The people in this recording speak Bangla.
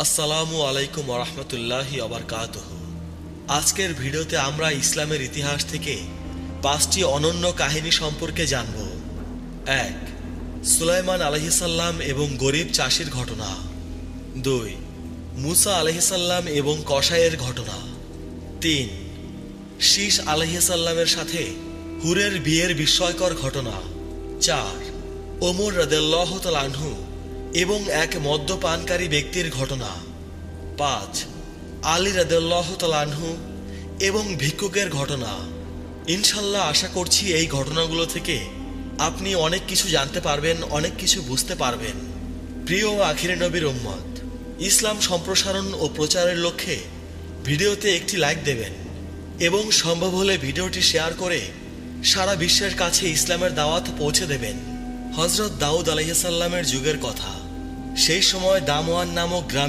আসসালামু আলাইকুম ওরহমতুল্লাহি ওয়াবারকাতুহু। আজকের ভিডিওতে আমরা ইসলামের ইতিহাস থেকে 5টি অনন্য কাহিনী সম্পর্কে জানব। 1. সুলাইমান আলাইহিসসালাম এবং গরিব চাষির ঘটনা। 2. মুসা আলাইহিসসালাম এবং কসাইয়ের ঘটনা। 3. শীস আলাইহিসসালামের সাথে হুরের বিয়ের বিস্ময়কর ঘটনা। 4. ওমর রাদিয়াল্লাহু তাআলা আনহু এবং এক মদ্যপানকারী ব্যক্তির ঘটনা। 5. আলী রাদিয়াল্লাহু তাআলা আনহু এবং ভিক্ষুকের ঘটনা। ইনশাল্লাহ আশা করছি এই ঘটনাগুলো থেকে আপনি অনেক কিছু জানতে পারবেন, অনেক কিছু বুঝতে পারবেন। প্রিয় আখিরে নবীর উম্মত, ইসলাম সম্প্রসারণ ও প্রচারের লক্ষ্যে ভিডিওতে একটি লাইক দেবেন এবং সম্ভব হলে ভিডিওটি শেয়ার করে সারা বিশ্বের কাছে ইসলামের দাওয়াত পৌঁছে দেবেন। হযরত দাউদ আলাইহিসসালামের যুগের কথা। সেই সময় দামওয়ান নামক গ্রামে